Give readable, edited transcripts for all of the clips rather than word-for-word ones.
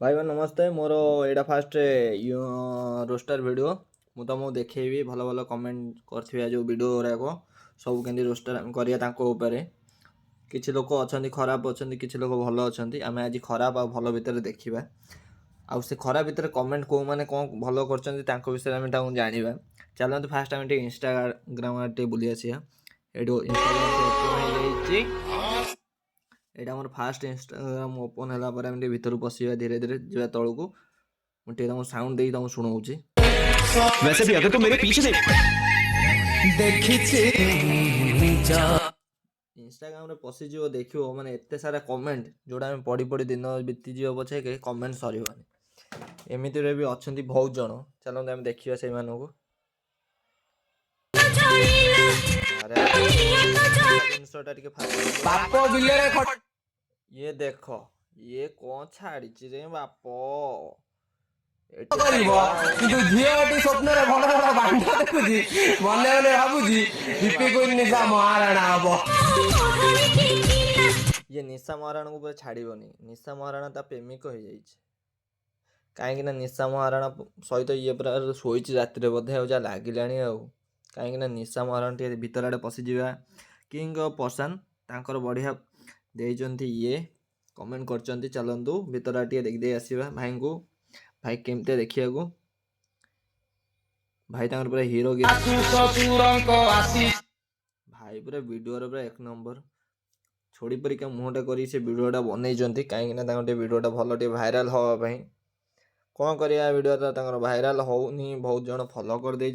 भाई भाई नमस्ते मोर एटा फास्ट रोस्टर वीडियो मु तुमको देखी भल भल कमेंट कर जो वीडियो गुराक सब के रोस्टर करिया किसी लोक अच्छा खराब अच्छा किसी लोग भल अच्छा आम आज खराब आ भल भितर देखा आउ से खराब भितर कमेंट कौ मैंने कौन भल कर विषय आम जाना चलते फास्ट आम इंस्टाग्राम बुली आसा इंस्टाग्राम यहाँ मोर फास्ट इंस्टाग्राम ओपन है भर पशिया धीरे धीरे जा तौक मुझे तुम साउंड दे तुम शुणाऊँ। वैसे भी अगर तुम मेरे पीछे से इंस्टाग्राम रे पशिज देख मैंने एत सारा कमेंट जोड़ा आम पढ़ी पढ़ी दिन बीतीज पछे के कमेंट सरवानी एमती भी अच्छा बहुत जन चलते आम देखा से ये देख ये कौन छाड़ी रे बाप କିନ୍ତୁ ଝିଅଟି ସ୍ୱପ୍ନରେ ଭଲ ଭଲ ବାଣ୍ଡ ଦେଖୁଛି ମନେ ମନେ ଭାବୁଛି ଦୀପିକୁ ନିଶା ମହାରାଣା ହବ। ये निशा महाराणा को छाड़बनी निशा महाराणा ता प्रेमिक हो जाइए कहीं निशा महाराणा सहित ये पूरा शोच राति बोधे जा लगिला कहीं निशा महाराणा टे भीतर आड़े पशिजा किंग पर्सन तांकर बढ़िया देइचंती ये कमेंट करचंती चलंतु भीतर टे देखदे आसीबा भाई को भाई केमते देखिया को भाई तांकर पूरा हीरो भाई पूरा वीडियो रे पूरा एक नंबर छोड़ी परिका मुहटा करी से वीडियोटा बनई कहीं वीडियोटा भल टे भाइराल हाँपाई कौन करिया वीडियो भाइराल होनी बहुत जन फॉलो कर ये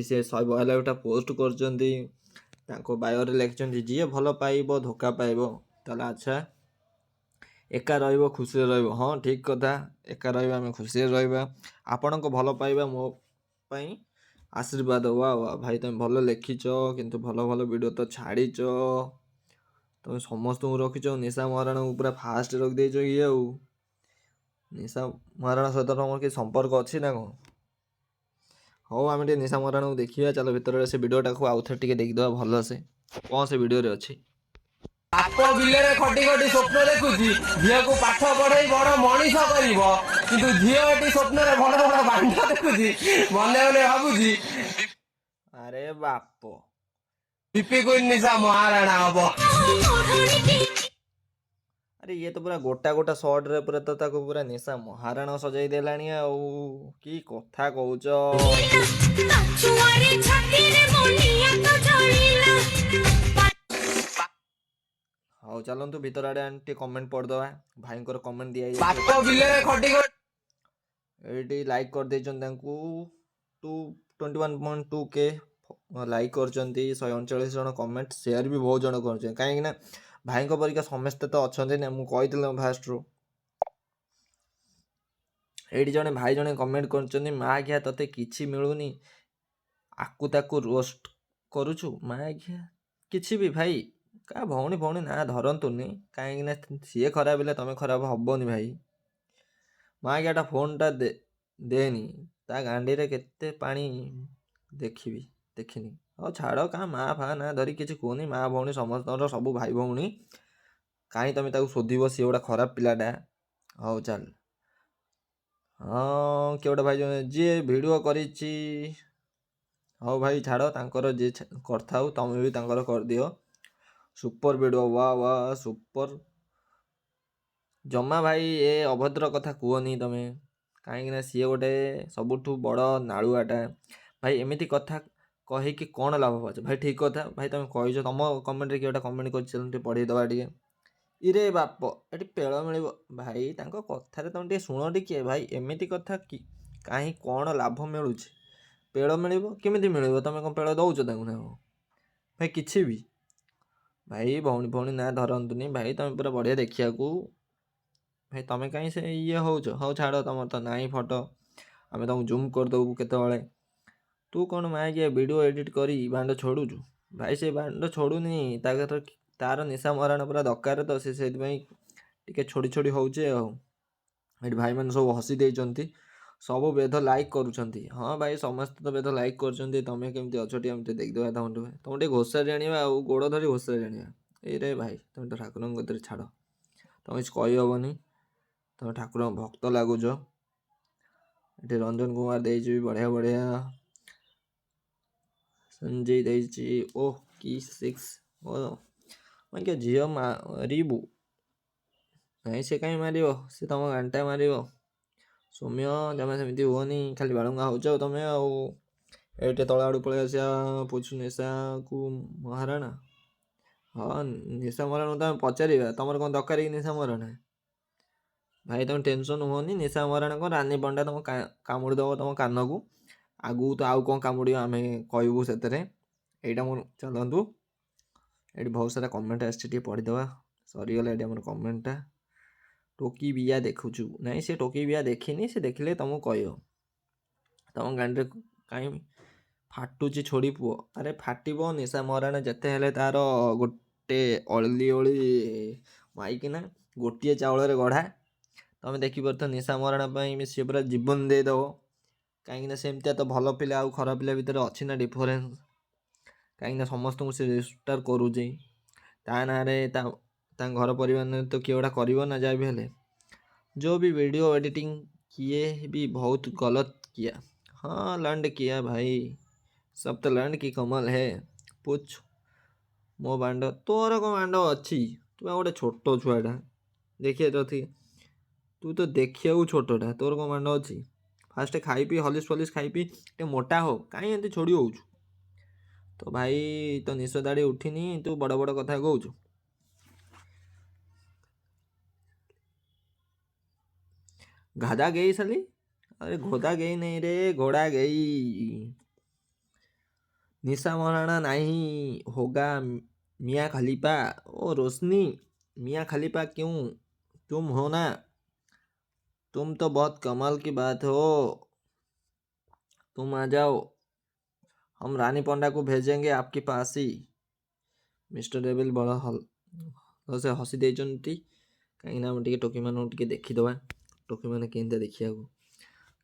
से 192टा पोस्ट कर बायोरे लिखिं जी भल पाइब धोखा पाइब ताला अच्छा एका रहिबो खुशी रहिबो हाँ ठीक कथा एका रहिबा आम खुशी रहिबा आपण को भल पाइबा मो पई आशीर्वाद वाह वाह भाई तुम भल लिखिच किंतु भल भल वीडियो तो छाड़ीच तुम समस्त रखीच निशा महाराणा को पूरा फास्ट रखिदेच ये निशा महाराणा सहित तुम कि संपर्क अच्छी ना कौन हाँ आम निशा महाराणा को देखा चलो भितर से वीडियोटा को आउ थे देखीद भल से कौन से वीडियो रे अच्छी ବାପ ବିଲରେ ଖଟି ଖଟି ସ୍ୱପ୍ନ ଦେଖୁଛି ଝିଅକୁ ପାଠ ପଢେଇ ବଡ ମଣିଷ କରିବ କିନ୍ତୁ ଝିଅଟି ସ୍ୱପ୍ନରେ ଭଲ ଭଲ ବାଣ୍ଡ ଦେଖୁଛି ମନେ ମନେ ଭାବୁଛି अरे बाप ଦୀପିକୁ ନିଶା ମହାରାଣା ହବ। अरे ये तो पूरा गोटा गोटा शॉर्ट रे पूरा तो ताको पूरा निशा महाराणा सजाई देलानी की कथा कहूच हाँ चलतु भीतर आड़े आंटी कमेंट पढ़दवा भाई कमेंट दिया ବାପ ବିଲରେ ଖଟି ଖଟି ये लाइक कर दे 221.2 के लाइक कर 139 जन कमेंट शेयर भी बहुत जन कर कहीं भाई परिका समस्ते तो अच्छा ना मुझे फास्ट रू ये जड़े भाई जड़े कमेंट कर माँ घिया तोते किछि मिलूनी आकु ताकु रोस्ट करुचु माँ घिया किछि भी भाई क्या भौणी भौणी ना धरतुनि कहीं सी खराब है तुम खराब हबनी भाई माँ घियाटा फोनटा देनी ता गांडी रे केते पानी देखी देखनी और छाड़ क्या माँ फा ना धरी किसी कहनी माँ भौणी समस्त सब भाई भौणी कहीं तुम शोधब सी गोटा खराब पिलाटा हौ चल हाँ किए गोटे भाई जी भिडियो करिछि हाँ भाई छाड़ तांकर जी करथाउ तुम भी तांकर कर दियो सुपर वीडियो वाह वाह सुपर जमा भाई ए अभद्र कथा कहनी तुम कहीं सी गोटे सबुठू बड़ नाड़ुआटा भाई एमती कथा कहीकि कौन लाभ पाच भाई ठीक कथा भाई तुम कहीच तुम कमेंट रे किए कमेंट कर पढ़ेदवा टे इरे बाप ये पेड़ मिल भाई कथार तुम टे शुण टे भाई एमती कथा कि कहीं कौन लाभ मिलूँ पेड़ मिल केमी मिल तुम कौन पेड़ दौच ना भाई किसी भी भाई भौणी भौणी ना धरतुनि भाई तुम पूरा बढ़िया देखा भाई तुम कहीं से ये हो छाड़ तुम तो ना फोटो आम तुम जूम करदेबू केतवे तू कौन माँ गया वीडियो एडिट कर बांड छोड़ुचु भाई से बांड छोड़ुनी तार निशा महाराणा पूरा दरकार तो से टे छोड़ी छोड़ी होचे भाई मैंने सब हसी देती सब बेद लाइक करुँच हाँ भाई समस्त तो बेद लाइक कर तुम केमती अच्छे एमती देखदेवा तुम टे घोषार जाना गोड़ धरी घोषार जाना ये भाई तुम तो ठाकुर छाड़ तुम कही हेनी ତମେ ଠାକୁରଙ୍କ ଭକ୍ତ ଲାଗୁଛ। ଏଠି ରଞ୍ଜନ କୁମାର ଦେଇଛି ବି ବଢ଼ିଆ ବଢ଼ିଆ। ସଞ୍ଜୟ ଦେଇଛି ଓହ କି 6 ଓ ମାନେ ଝିଅ ମାରିବୁ ନାଇଁ, ସେ କାହିଁ ମାରିବ, ସେ ତମ ଗାଣ୍ଟା ମାରିବ। ସୌମ୍ୟ ତମେ ସେମିତି ହୁଅନି, ଖାଲି ବାଳୁଙ୍ଗା ହଉଛ ତମେ ଆଉ। ଏଇଠି ତଳ ଆଡ଼ୁ ପଳେଇ ଆସିବା ପୁଛୁ ନିଶାକୁ ମହାରାଣା। ହଁ ନିଶା ମହାରାଣା ତମେ ପଚାରିବା, ତମର କ'ଣ ଦରକାର କି ନିଶା ମହାରାଣା? ଭାଇ ତମେ ଟେନସନ୍ ହୁଅନି, ନିଶା ମହାରାଣା କ'ଣ ରାନୀ ପଣ୍ଡା ତମ କାମୁଡ଼ି ଦେବ ତମ କାନକୁ। ଆଗକୁ ତ ଆଉ କ'ଣ କାମୁଡ଼ିବ ଆମେ କହିବୁ ସେଥିରେ। ଏଇଟା ମୋର ଚାଲନ୍ତୁ, ଏଠି ବହୁତ ସାରା କମେଣ୍ଟ ଆସିଛି, ଟିକେ ପଢ଼ିଦେବା। ସରିଗଲା ଏଠି ଆମର କମେଣ୍ଟଟା। ଟୋକି ବିୟା ଦେଖୁଛୁ, ନାଇଁ ସେ ଟୋକି ବିୟା ଦେଖିନି, ସେ ଦେଖିଲେ ତମକୁ କହିବ। ତମ ଗାଣ୍ଡରେ କାହିଁ ଫାଟୁଛି ଛୋଡ଼ି ପୁଅ? ଆରେ ଫାଟିବ, ନିଶା ମହାରାଣା ଯେତେ ହେଲେ ତାର ଗୋଟେ ଅଳି ମାଇକିନା ଗୋଟିଏ ଚାଉଳରେ ଗଢ଼ା। ତମେ ଦେଖିପାରୁଥିବ ନିଶା ମହାରାଣା ପାଇଁ ସିଏ ପୁରା ଜୀବନ ଦେଇଦେବ। କାହିଁକିନା ସେମିତିଆ ତ ଭଲ ପିଲା ଆଉ ଖରାପ ପିଲା ଭିତରେ ଅଛି ନା ଡିଫରେନ୍ସ। କାହିଁକିନା ସମସ୍ତଙ୍କୁ ସେ ରେଜିଷ୍ଟର କରୁଛି ତା ନାଁରେ, ତାଙ୍କ ଘର ପରିବାରରେ ତ କିଏ ଗୋଟା କରିବ ନା ଯାହା ବି ହେଲେ। जो भी वीडियो एडिटिंग किए भी बहुत गलत किया। हाँ लंड किया भाई, सब तो लंड की कमल है। पूछ मो बांड, तोर को बांड अच्छी? तू गोटे छोट छुआटा देखिए तो थी, तू तो देखिए छोटा, तोर को बांड अच्छी? फास्ट खाई पी हलिस फलिस खाई पी टे मोटा हो, कहीं एमती छोड़ी हो। तो भाई तो निश दाड़ी उठिनी, तू बड़ बड़ कथा कहूँ। गाधा गई साली, अरे घोदा गई नहीं रे, घोड़ा गई। निशा महाराणा नहीं होगा मियाँ खलीफा। ओ रोशनी, मियाँ खलीफा क्यों, तुम हो ना। तुम तो बहुत कमाल की बात हो, तुम आ जाओ, हम रानी पंडा को भेजेंगे आपके पास ही। मिस्टर डेविल बड़ा से हसी देती, कहीं टोकी मान देखीदे, टोकी मैंने केंद्र देखा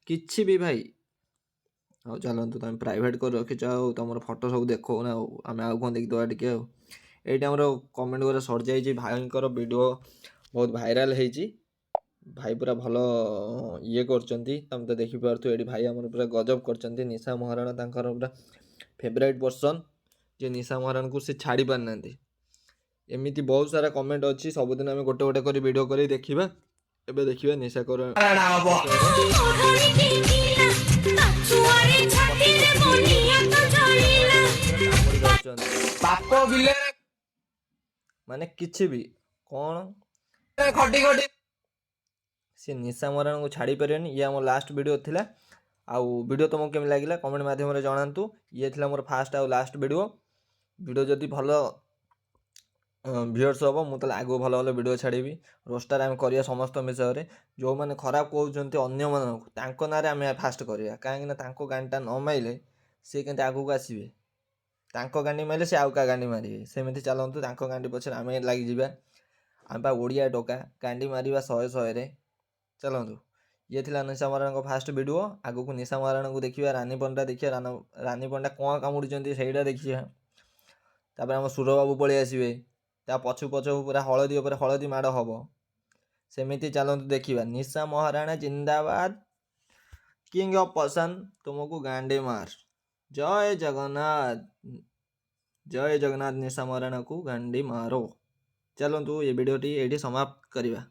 किसी भी भाई। ଆଉ ଚାଲନ୍ତୁ ତୁମେ ପ୍ରାଇଭେଟ୍ କରି ରଖିଛ, ଆଉ ତୁମର ଫଟୋ ସବୁ ଦେଖାଉନା, ଆଉ ଆମେ ଆଉ କ'ଣ ଦେଖିଦେବା ଟିକେ। ଆଉ ଏଇଠି ଆମର କମେଣ୍ଟ ଗୁରା ସରିଯାଇଛି। ଭାଇଙ୍କର ଭିଡ଼ିଓ ବହୁତ ଭାଇରାଲ୍ ହେଇଛି, ଭାଇ ପୁରା ଭଲ ଇଏ କରୁଛନ୍ତି, ତୁମେ ତ ଦେଖିପାରୁଥିବ। ଏଇଠି ଭାଇ ଆମର ପୁରା ଗଜବ କରିଛନ୍ତି। ନିଶା ମହାରାଣା ତାଙ୍କର ପୁରା ଫେଭରାଇଟ୍ ପର୍ସନ୍, ଯେ ନିଶା ମହାରାଣାକୁ ସେ ଛାଡ଼ି ପାରିନାହାନ୍ତି। ଏମିତି ବହୁତ ସାରା କମେଣ୍ଟ ଅଛି, ସବୁଦିନ ଆମେ ଗୋଟେ ଗୋଟେ କରି ଭିଡ଼ିଓ କରି ଦେଖିବା। ଏବେ ଦେଖିବା ନିଶା ପାପ ବିଲରେ ମାନେ କିଛି ବି କ'ଣ ଖଟି ଖଟି ସେ ନିଶା ମହାରାଣାକୁ ଛାଡ଼ି ପାରିବେନି। ଇଏ ଆମ ଲାଷ୍ଟ ଭିଡ଼ିଓ ଥିଲା। ଆଉ ଭିଡ଼ିଓ ତୁମକୁ କେମିତି ଲାଗିଲା କମେଣ୍ଟ ମାଧ୍ୟମରେ ଜଣାନ୍ତୁ। ଇଏ ଥିଲା ମୋର ଫାଷ୍ଟ ଆଉ ଲାଷ୍ଟ ଭିଡ଼ିଓ। ଭିଡ଼ିଓ ଯଦି ଭଲ ଭିଉୟର୍ସ ହେବ, ମୁଁ ତାହେଲେ ଆଗକୁ ଭଲ ଭଲ ଭିଡ଼ିଓ ଛାଡ଼ିବି। ରୋଷ୍ଟାର ଆମେ କରିବା ସମସ୍ତ ବିଷୟରେ। ଯେଉଁମାନେ ଖରାପ କହୁଛନ୍ତି ଅନ୍ୟମାନଙ୍କୁ, ତାଙ୍କ ନାଁରେ ଆମେ ଫାଷ୍ଟ କରିବା। କାହିଁକିନା ତାଙ୍କ ଗାଣ୍ଡିଟା ନ ମାଇଲେ ସିଏ କେମିତି ଆଗକୁ ଆସିବେ? ତାଙ୍କ ଗାଣ୍ଡି ମାରିଲେ ସେ ଆଉ କାହା ଗାଣ୍ଡି ମାରିବେ। ସେମିତି ଚାଲନ୍ତୁ, ତାଙ୍କ ଗାଣ୍ଡି ପଛରେ ଆମେ ଲାଗିଯିବା। ଆମେ ବା ଓଡ଼ିଆ ଟୋକା, ଗାଣ୍ଡି ମାରିବା 100ରେ। ଚାଲନ୍ତୁ, ଇଏ ଥିଲା ନିଶା ମହାରାଣାଙ୍କ ଫାଷ୍ଟ ଭିଡ଼ିଓ। ଆଗକୁ ନିଶା ମହାରାଣାଙ୍କୁ ଦେଖିବା, ରାନୀ ପଣ୍ଡା ଦେଖିବା, ରାନୀ ପଣ୍ଡା କ'ଣ କାମୁଡ଼ୁଛନ୍ତି ସେଇଟା ଦେଖିବା। ତାପରେ ଆମ ସୁରବାବୁ ପଳେଇ ଆସିବେ, ତା ପଛକୁ ପୁରା ହଳଦୀ ଉପରେ ହଳଦୀ ମାଡ଼ ହେବ। ସେମିତି ଚାଲନ୍ତୁ ଦେଖିବା। ନିଶା ମହାରାଣା ଜିନ୍ଦାବାଦ, କିଙ୍ଗ ଅଫ୍ ପସନ୍ଦ, ତୁମକୁ ଗାଣ୍ଡେ ମାର। ଜୟ ଜଗନ୍ନାଥ, ଜୟ ଜଗନ୍ନାଥ। ନିଶା ମହାରାଣାକୁ ଗାଣ୍ଡି ମାरो। ଚାଲନ୍ତୁ ଏ ଭିଡ଼ିଓଟି ଏଇଠି ସମାପ୍ତ କରିବା।